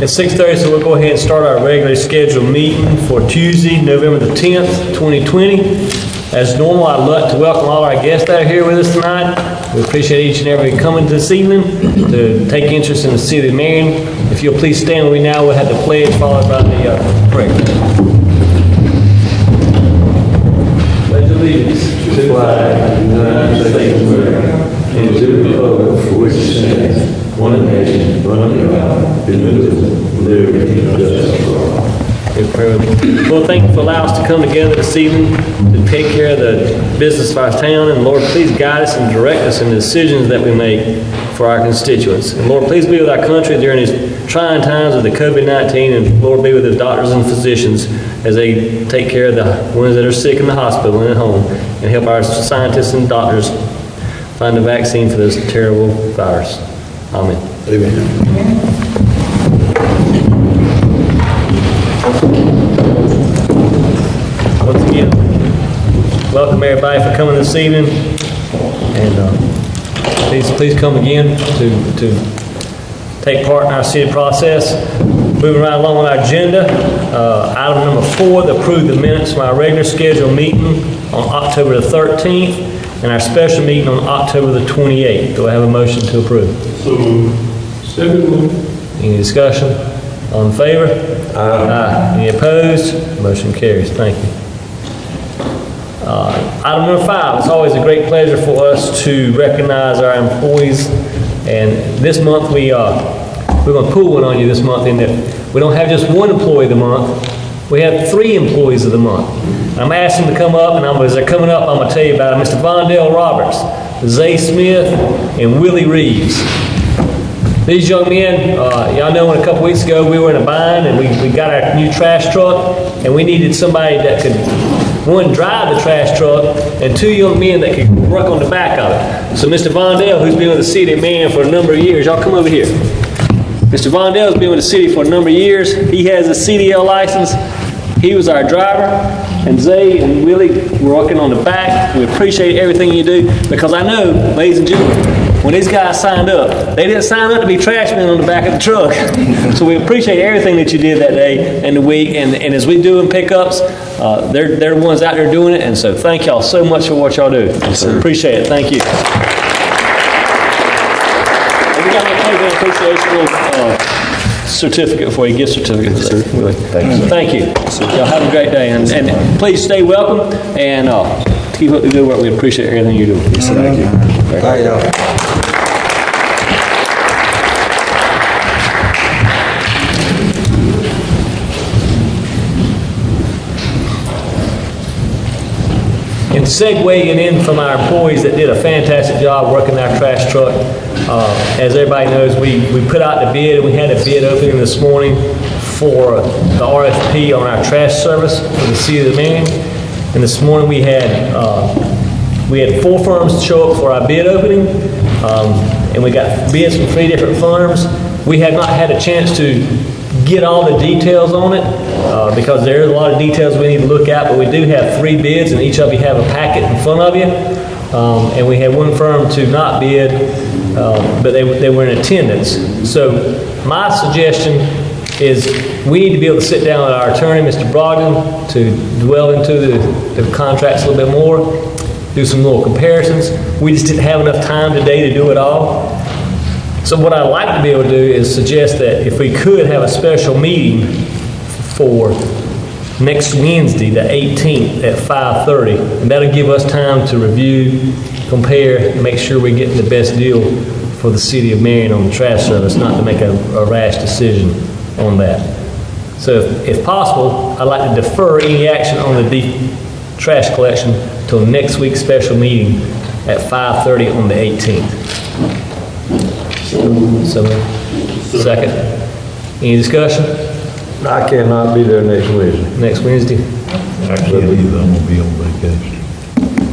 It's 6:30, so we'll go ahead and start our regularly scheduled meeting for Tuesday, November the 10th, 2020. As normal, I'd like to welcome all our guests that are here with us tonight. We appreciate each and every coming this evening to take interest in the city of Marion. If you'll please stand with me now, we'll have the pledge followed by the prayer. Pledge allegiance to the flag of the United States of America and to the republic for which it stands, one nation, under God, indivisible, with liberty and justice for all. Lord, thank you for allowing us to come together this evening to take care of the business of our town. And Lord, please guide us and direct us in the decisions that we make for our constituents. And Lord, please be with our country during these trying times of the COVID-19. And Lord, be with the doctors and physicians as they take care of the ones that are sick in the hospital and at home. And help our scientists and doctors find a vaccine for this terrible virus. Amen. Amen. Once again, welcome everybody for coming this evening, and please come again to take part in our city process. Moving right along on our agenda, item number 4, to approve the minutes from our regular scheduled meeting on October the 13th and our special meeting on October the 28th. Do I have a motion to approve? So moved. Second. Any discussion? All in favor? Aye. Any opposed? Motion carries. Thank you. Item number 5, it's always a great pleasure for us to recognize our employees. And this month we're going to pull one on you this month in that we don't have just one employee of the month. We have 3 employees of the month. I'm asking them to come up, and as they're coming up, I'm going to tell you about them. Mr. Vondell Roberts, Zay Smith, and Willie Reeves. These young men, y'all know a couple weeks ago we were in a bind and we got our new trash truck, and we needed somebody that could, one, drive the trash truck, and 2 young men that could work on the back of it. So Mr. Vondell, who's been with the city of Marion for a number of years, y'all come over here. Mr. Vondell's been with the city for a number of years. He has a CDL license. He was our driver, and Zay and Willie were working on the back. We appreciate everything you do, because I know, ladies and gentlemen, when these guys signed up, they didn't sign up to be trash men on the back of the truck. So we appreciate everything that you did that day and the week, and as we do in pickups, they're the ones out there doing it, and so thank y'all so much for what y'all do. Yes, appreciate it. Thank you. And we got a appreciation certificate for you, gift certificate. Yes, thank you. Y'all have a great day, and please stay welcome and keep up the good work. We appreciate everything you do. Yes, thank you. All right, y'all. And segueing in from our employees that did a fantastic job working our trash truck, as everybody knows, we put out the bid, and we had a bid opening this morning for the RFP on our trash service for the city of Marion. And this morning we had 4 firms show up for our bid opening, and we got bids from 3 different firms. We have not had a chance to get all the details on it because there is a lot of details we need to look at, but we do have 3 bids, and each of you have a packet in front of you. And we had 1 firm to not bid, but they were in attendance. So my suggestion is we need to be able to sit down with our attorney, Mr. Brogdon, to dwell into the contracts a little bit more, do some little comparisons. We just didn't have enough time today to do it all. So what I'd like to be able to do is suggest that if we could have a special meeting for next Wednesday, the 18th at 5:30, and that'll give us time to review, compare, and make sure we're getting the best deal for the city of Marion on the trash service, not to make a rash decision on that. So if possible, I'd like to defer any action on the trash collection till next week's special meeting at 5:30 on the 18th. So, second. Any discussion? I cannot be there next Wednesday. Next Wednesday? I can't either. I'm gonna be on vacation.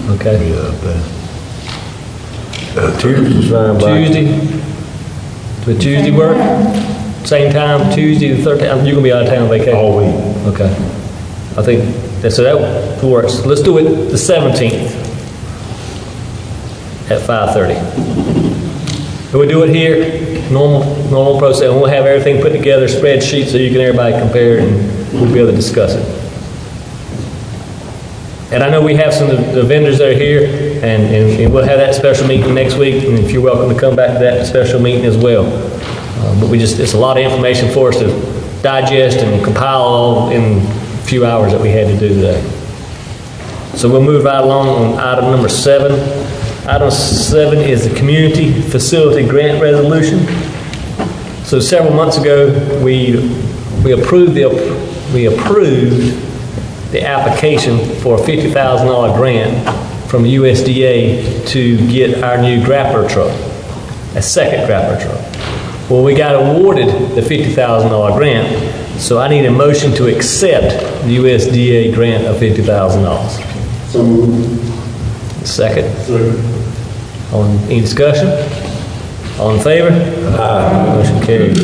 Okay. Be out there. Tuesday's fine by. Tuesday? Would Tuesday work? Same time, Tuesday the 13th? You're gonna be out of town on vacation? All week. Okay. I think, so that works. Let's do it the 17th at 5:30. So we'll do it here, normal process, and we'll have everything put together, spreadsheet, so you can everybody compare it, and we'll be able to discuss it. And I know we have some of the vendors that are here, and we'll have that special meeting next week, and if you're welcome to come back to that special meeting as well. But it's a lot of information for us to digest and compile all in a few hours that we had to do today. So we'll move right along on item number 7. Item 7 is the community facility grant resolution. So several months ago, we approved the application for a $50,000 grant from USDA to get our new grappler truck, a second grappler truck. Well, we got awarded the $50,000 grant, so I need a motion to accept the USDA grant of $50,000. So moved. Second. Second. Any discussion? All in favor? Aye. Motion carries.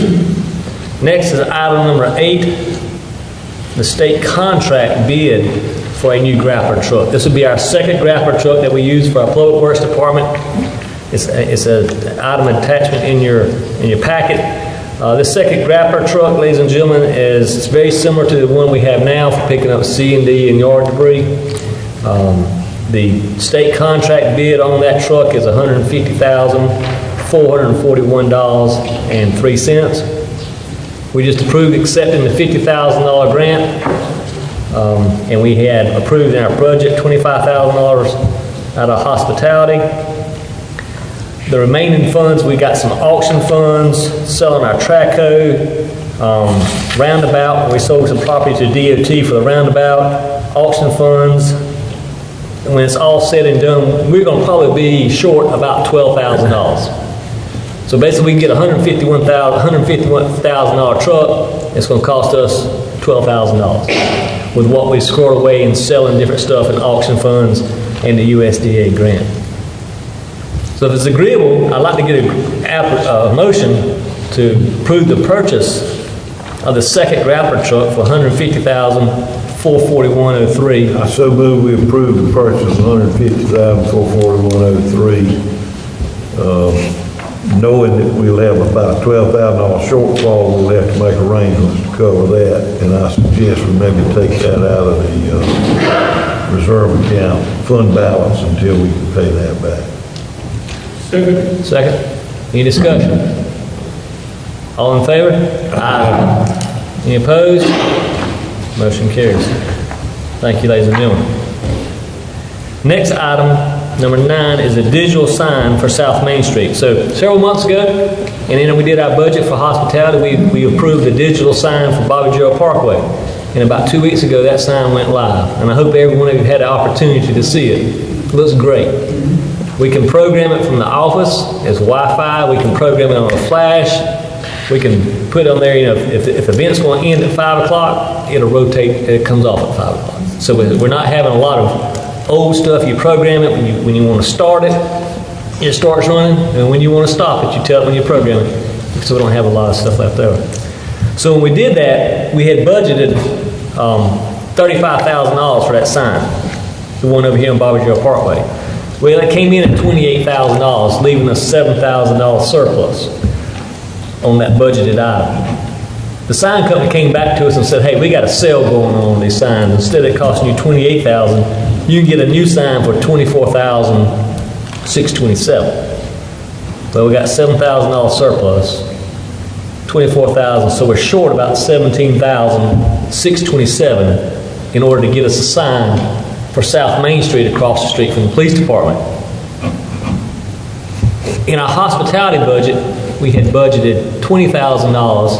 Next is item number 8, the state contract bid for a new grappler truck. This would be our second grappler truck that we use for our Public Works Department. It's an item attachment in your packet. This second grappler truck, ladies and gentlemen, is very similar to the one we have now for picking up C&D and yard debris. The state contract bid on that truck is $150,441.03. We just approved accepting the $50,000 grant, and we had approved in our budget $25,000 out of hospitality. The remaining funds, we got some auction funds, selling our Traco, roundabout. We sold some property to DOT for the roundabout, auction funds. And when it's all said and done, we're going to probably be short about $12,000. So basically, we can get a $151,000 truck. It's going to cost us $12,000 with what we scored away in selling different stuff in auction funds and the USDA grant. So if it's agreeable, I'd like to get a motion to approve the purchase of the second grappler truck for $150,441.03. I so move we approve the purchase of $150,441.03. Knowing that we'll have about a $12,000 shortfall, we'll have to make arrangements to cover that. And I suggest we maybe take that out of the reserve account fund balance until we can pay that back. Second. Any discussion? All in favor? Aye. Any opposed? Motion carries. Thank you, ladies and gentlemen. Next item, number 9, is a digital sign for South Main Street. So several months ago, and then we did our budget for hospitality, we approved a digital sign for Bobby Gerald Parkway. And about 2 weeks ago, that sign went live. And I hope every one of you had the opportunity to see it. It looks great. We can program it from the office as Wi-Fi. We can program it on a flash. We can put on there, if the event's going to end at 5 o'clock, it'll rotate, it comes off at 5 o'clock. So we're not having a lot of old stuff. You program it when you want to start it, it starts running, and when you want to stop it, you tell it when you program it. So we don't have a lot of stuff left over. So when we did that, we had budgeted $35,000 for that sign, the one over here on Bobby Gerald Parkway. Well, it came in at $28,000, leaving us $7,000 surplus on that budgeted item. The sign company came back to us and said, hey, we got a sale going on these signs. Instead of it costing you $28,000, you can get a new sign for $24,627. Well, we got $7,000 surplus, $24,000, so we're short about $17,627 in order to get us a sign for South Main Street across the street from the police department. In our hospitality budget, we had budgeted $20,000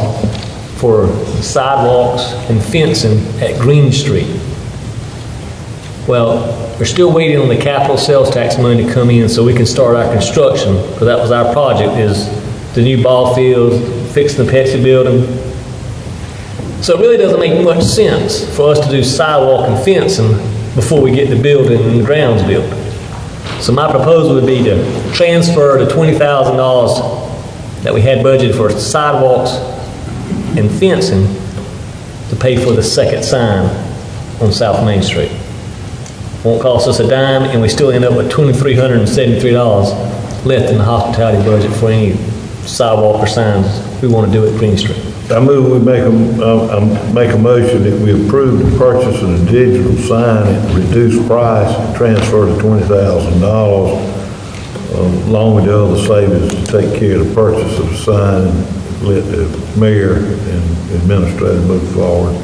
for sidewalks and fencing at Green Street. Well, we're still waiting on the capital sales tax money to come in so we can start our construction, because that was our project, is the new ball field, fixing the Pepsi building. So it really doesn't make much sense for us to do sidewalk and fencing before we get the building and the grounds built. So my proposal would be to transfer the $20,000 that we had budgeted for sidewalks and fencing to pay for the second sign on South Main Street. Won't cost us a dime, and we still end up with $2,373 left in the hospitality budget for any sidewalk or signs we want to do at Green Street. I move we make a motion that we approve the purchase of the digital sign at reduced price and transfer the $20,000, along with the other savings to take care of the purchase of the sign and let the mayor and administrator move forward.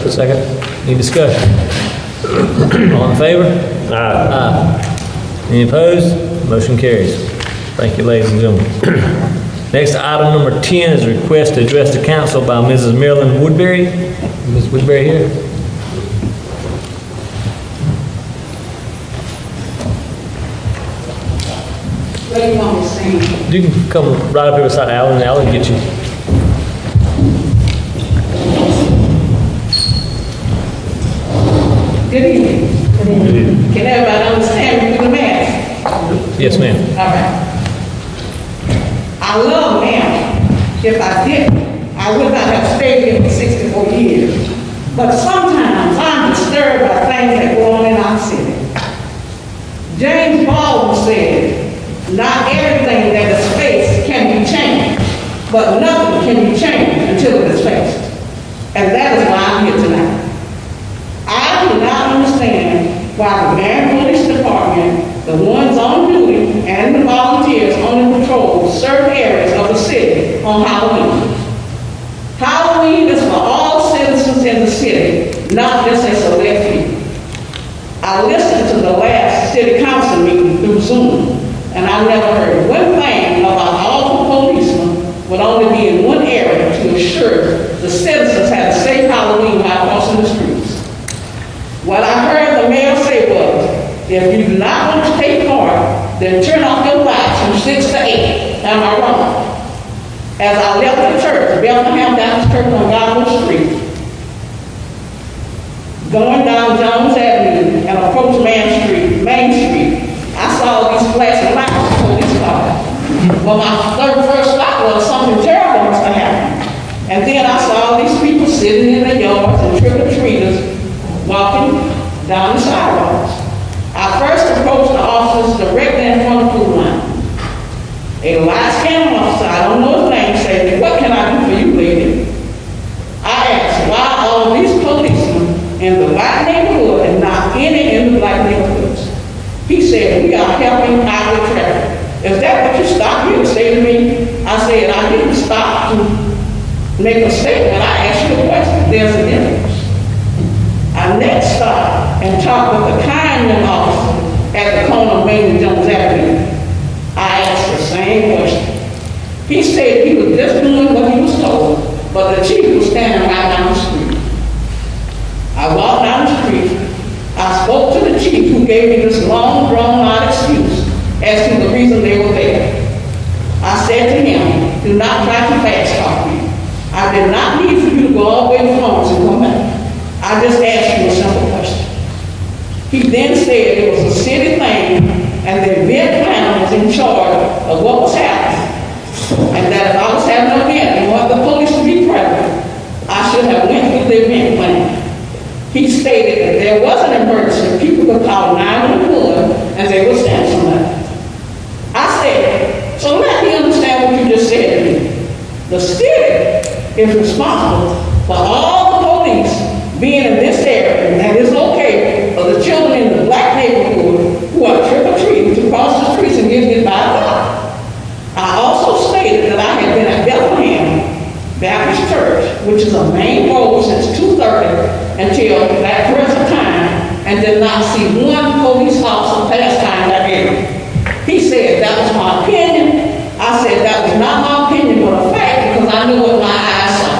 Second. Any discussion? All in favor? Aye. Any opposed? Motion carries. Thank you, ladies and gentlemen. Next, item number 10 is a request to address the council by Mrs. Marilyn Woodbury. Ms. Woodbury here? What do you want me to sing? You can come right up here beside Alan, and Alan get you. Good evening. Can everybody understand me through the mask? Yes, ma'am. All right. I love Marion. If I didn't, I would not have stayed here for 64 years. But sometimes I'm disturbed by things that go on in our city. James Baldwin said, not everything that is faced can be changed, but nothing can be changed until it is faced. And that is why I'm here tonight. I do not understand why the Marion Police Department, the ones on duty, and the volunteers on the patrol certain areas of the city on Halloween. Halloween is for all citizens in the city, not just a select few. I listened to the last city council meeting through Zoom, and I never heard one thing about all the policemen would only be in one area to assure the citizens had a safe Halloween while crossing the streets. What I heard the mayor say was, if you do not want to take part, then turn off your lights from 6 to 8. Am I wrong? As I left the church, Bethlehem Baptist Church on Godwin Street, going down Jones Avenue and approach Main Street, I saw these flashing lights of police cars. Well, my first thought was something terrible must have happened. And then I saw these people sitting in the yards and trick-or-treaters walking down the sidewalks. I first approached the officers directly in front of the pool line. A light-skinned officer, I don't know his name, said, "What can I do for you, lady?" I asked, why all these policemen in the white neighborhood and not any in the black neighborhoods? He said, "We are helping out with traffic." Is that what you stopped here to say to me? I said, I didn't stop to make a statement. I asked you a question. There's a difference. I next stopped and talked with the kind young officer at the corner of Main and Jones Avenue. I asked the same question. He said he was just doing what he was told, but the chief was standing right down the street. I walked down the street. I spoke to the chief, who gave me this long, drawn-out excuse as to the reason they were there. I said to him, do not try to fast talk me. I did not need for you to go all the way to Florence and come back. I just asked you a simple question. He then said it was a city thing and the event planner was in charge of what was happening. And that if I was having an event and wanted the police to be present, I should have went through the event plan. He stated that there was an emergency, people could call 911 and they would send somebody. I said, so let me understand what you just said to me. The city is responsible for all the police being in this area, and it's okay for the children in the black neighborhood who are trick-or-treating to cross the streets and get hit by a car. I also stated that I had been at Bethlehem Baptist Church, which is a main road since 2:30 until that present time, and did not see one police officer pass time that area. He said that was my opinion. I said that was not my opinion, but a fact, because I knew what my eyes saw.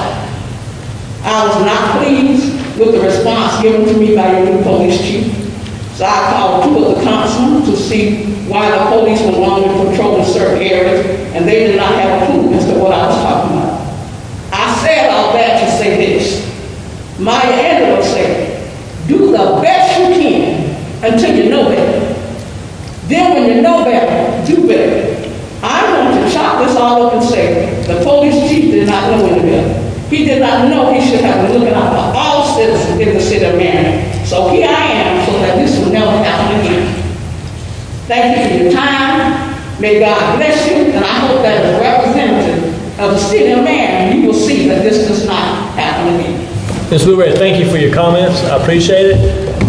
I was not pleased with the response given to me by your new police chief. So I called two of the councilmen to see why the police were only patrolling certain areas, and they did not have a clue as to what I was talking about. I said all that to say this. Maya Angelou said, do the best you can until you know better. Then when you know better, do better. I want to chop this all up and say, the police chief did not know any better. He did not know he should have been looking out for all citizens in the city of Marion. So here I am, so that this will never happen again. Thank you for your time. May God bless you, and I hope that as a representative of the city of Marion, you will see that this does not happen again. Ms. Woodbury, thank you for your comments. I appreciate it.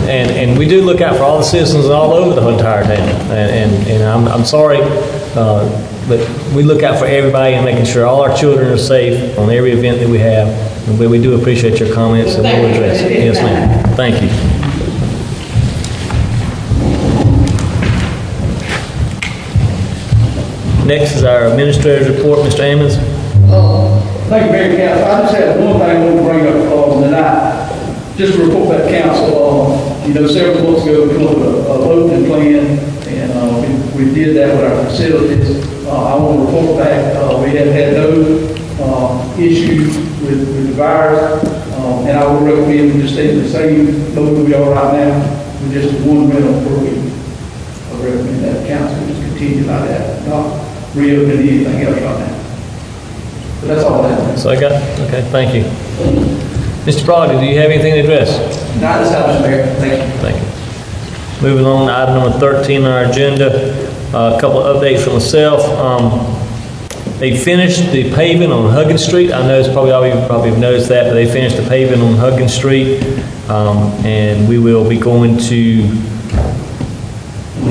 And we do look out for all the citizens all over the entire town. And I'm sorry, but we look out for everybody and making sure all our children are safe on every event that we have. And we do appreciate your comments and we'll address it. Yes, ma'am. Thank you. Next is our administrator's report, Mr. Ammons. Thank you, Mayor Council. I just had one thing I want to bring up tonight. Just to report back to council, several months ago, we came up with a voting plan, and we did that with our facilities. I want to report back, we have had no issues with the virus, and I would recommend we just stay in the same mode we are right now, with just one rental per week. I recommend that council just continue like that, not reopen anything else right now. But that's all I have. So okay, thank you. Mr. Brogdon, do you have anything to address? Not this house, Mayor. Thank you. Thank you. Moving on to item number 13 on our agenda, a couple of updates from myself. They finished the paving on Huggins Street. I know it's probably all of you probably have noticed that, but they finished the paving on Huggins Street, and we will be going to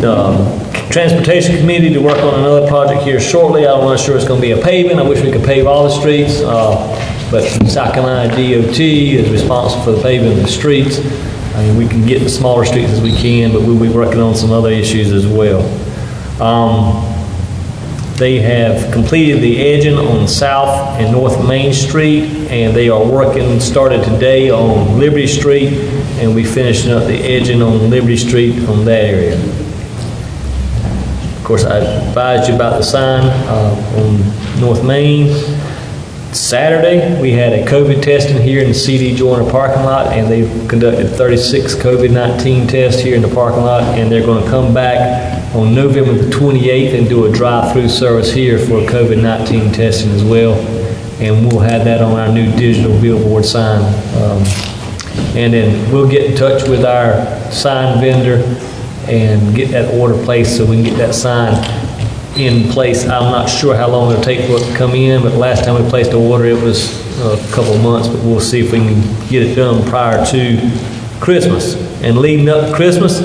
the Transportation Committee to work on another project here shortly. I'm not sure it's going to be a paving. I wish we could pave all the streets, but South Carolina DOT is responsible for the paving of the streets. I mean, we can get the smaller streets as we can, but we'll be working on some other issues as well. They have completed the edging on South and North Main Street, and they are started today on Liberty Street, and we finishing up the edging on Liberty Street on that area. Of course, I advised you about the sign on North Main. Saturday, we had a COVID testing here in the CD Joyner parking lot, and they conducted 36 COVID-19 tests here in the parking lot, and they're going to come back on November the 28th and do a drive-through service here for COVID-19 testing as well, and we'll have that on our new digital billboard sign. And then we'll get in touch with our sign vendor and get that order placed so we can get that sign in place. I'm not sure how long it'll take for it to come in, but last time we placed the order, it was a couple of months, but we'll see if we can get it done prior to Christmas. And leading up to Christmas,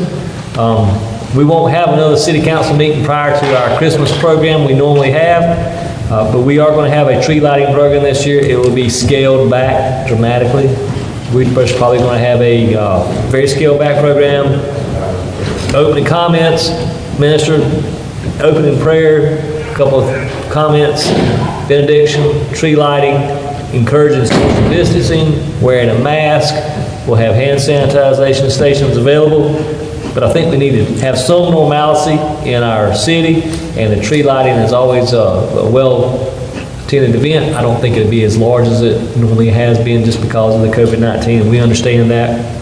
we won't have another city council meeting prior to our Christmas program we normally have, but we are going to have a tree lighting program this year. It will be scaled back dramatically. We're probably going to have a very scaled back program. Opening comments, minister, opening prayer, a couple of comments, benediction, tree lighting, encouraging social distancing, wearing a mask. We'll have hand sanitization stations available. But I think we need to have some normalcy in our city, and the tree lighting is always a well-attended event. I don't think it'll be as large as it normally has been just because of the COVID-19, and we understand that.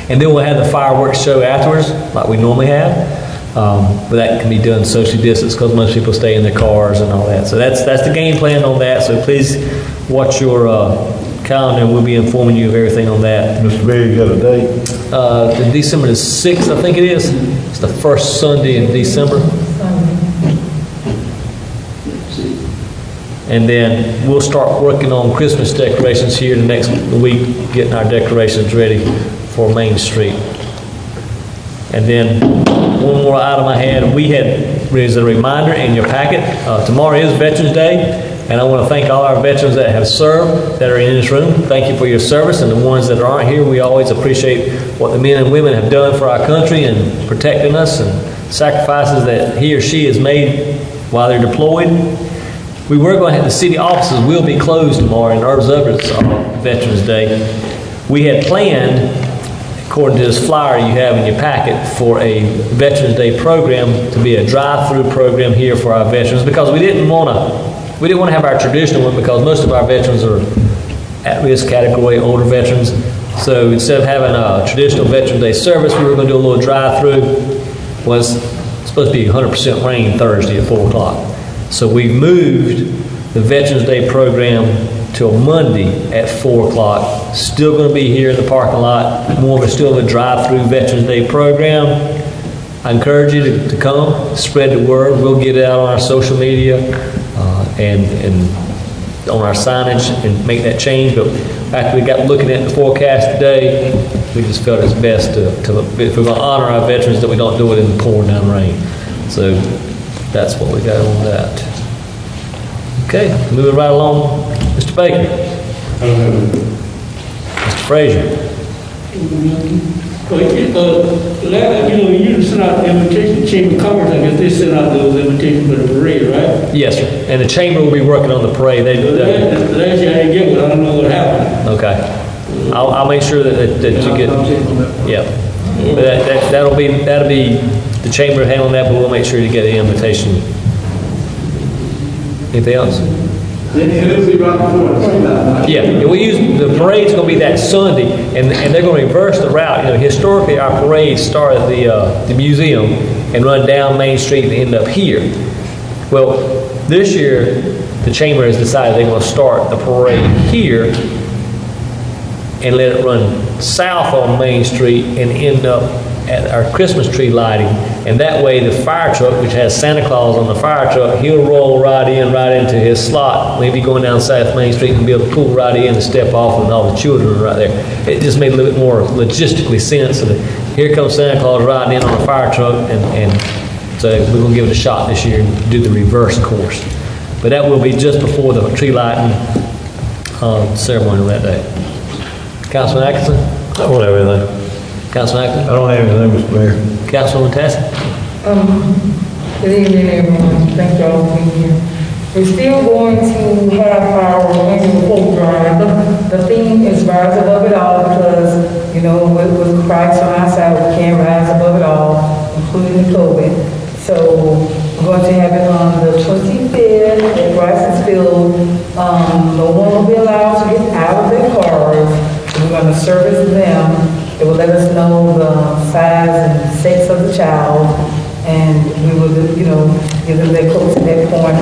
And then we'll have the fireworks show afterwards, like we normally have. But that can be done socially distanced because most people stay in their cars and all that. So that's the game plan on that. So please watch your calendar, and we'll be informing you of everything on that. Mr. Mayor, you got a date? The December the 6th, I think it is. It's the first Sunday in December. And then we'll start working on Christmas decorations here the next week, getting our decorations ready for Main Street. And then one more item I had, as a reminder in your packet, tomorrow is Veterans Day, and I want to thank all our veterans that have served, that are in this room. Thank you for your service, and the ones that aren't here, we always appreciate what the men and women have done for our country and protecting us, and sacrifices that he or she has made while they're deployed. We were going to have the city offices will be closed tomorrow in observance of Veterans Day. We had planned, according to this flyer you have in your packet, for a Veterans Day program to be a drive-through program here for our veterans, because we didn't want to have our traditional one, because most of our veterans are at-risk category, older veterans. So instead of having a traditional Veterans Day service, we were going to do a little drive-through. Well, it's supposed to be 100% rain Thursday at 4 o'clock. So we moved the Veterans Day program till Monday at 4 o'clock. Still going to be here in the parking lot. More of still a drive-through Veterans Day program. I encourage you to come, spread the word. We'll get it out on our social media and on our signage and make that change. But after we got looking at the forecast today, we just felt it's best to if we're going to honor our veterans, that we don't do it in the pouring down rain. So that's what we got on that. Okay, moving right along, Mr. Baker. Mr. Frazier. You usually send out the invitation, Chamber of Commerce, I guess they send out those invitations for the parade, right? Yes, sir. And the chamber will be working on the parade. Last year I didn't get one, I don't know what happened. Okay. I'll make sure that you get, yeah. But that'll be the chamber handling that, but we'll make sure you get the invitation. Anything else? It'll be right before the sundown. Yeah, we use, the parade's gonna be that Sunday, and they're gonna reverse the route. You know, historically, our parades start at the museum and run down Main Street and end up here. Well, this year, the chamber has decided they're gonna start the parade here and let it run south on Main Street and end up at our Christmas tree lighting. And that way, the fire truck, which has Santa Claus on the fire truck, he'll roll right into his slot. Maybe going down South Main Street and be able to pull right in and step off, and all the children are right there. It just made a little bit more logistically sense. So that here comes Santa Claus riding in on a fire truck, and so we're gonna give it a shot this year and do the reverse course. But that will be just before the tree lighting ceremony on that day. Councilman Atkinson? I don't have anything. Councilman I Atkinson? don't have anything, Mr. Mayor. Councilwoman Tassie? Good evening, everyone. Thank y'all for being here. We're still going to have our annual folk drive. The theme is Rise Above It All because, you know, with Christ on our side, we can't rise above it all, including COVID. So we're going to have it on the 25th at Bryson Field. No one will be allowed to get out of their cars. We're going to service them. It will let us know the size and sex of the child, and we will, you know, give them their coats at that point.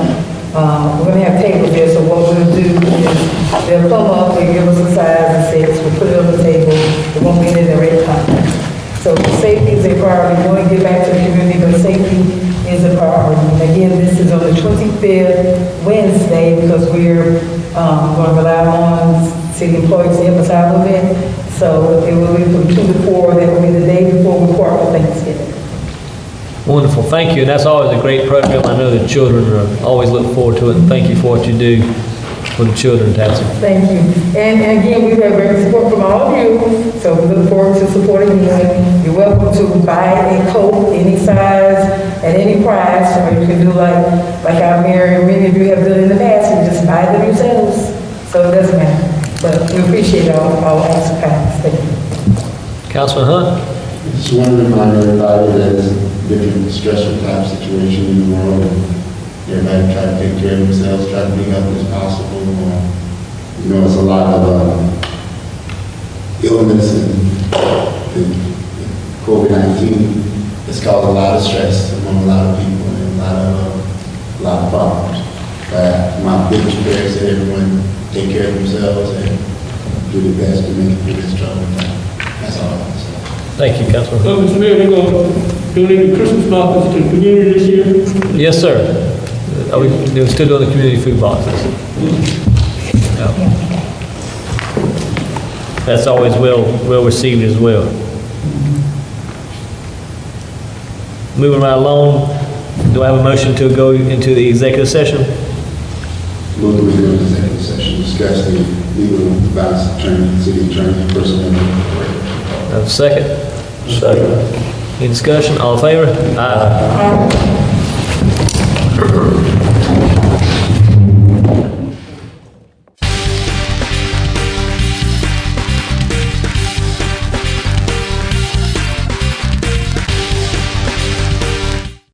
We're going to have tables there, so what we'll do is they'll come up, they'll give us the size and sex, we'll put it on the table, it won't be in the red contact. So safety is a priority. We want to get back to the community, but safety is a priority. And again, this is on the 25th Wednesday because we're going to rely on city employees to help us out with it. So it will be from 2 to 4. That will be the day before we part for Thanksgiving. Wonderful, thank you, and that's always a great program. I know the children always look forward to it, and thank you for what you do for the children, Tassie. Thank you. And again, we've had great support from all of you, so we look forward to supporting you. You're welcome to buy a coat, any size, at any price, or you can do like our Marion, many of you have done in the past, you just buy them yourselves, so it doesn't matter. But we appreciate all acts of kindness. Thank you. Councilman Hunt? Just want to remind everybody that it's a different stressful type situation in the world. Everybody try to take care of themselves, try to be healthy as possible. You know, it's a lot of illness and COVID-19. It's caused a lot of stress among a lot of people and a lot of problems. But my biggest prayer is that everyone take care of themselves and do their best to make it through this troubling time. That's all I want to say. Thank you, Councilman Hunt. Mr. Mayor, they're going to donate the Christmas boxes to the community this year? Yes, sir. We're still doing the community food boxes. Yeah. That's always well received as well. Moving right along, do I have a motion to go into the executive session? Move to go into executive session, discuss the legal advice, attorney, city attorney, personnel. Have a second? Second. Any discussion? All in favor? Aye.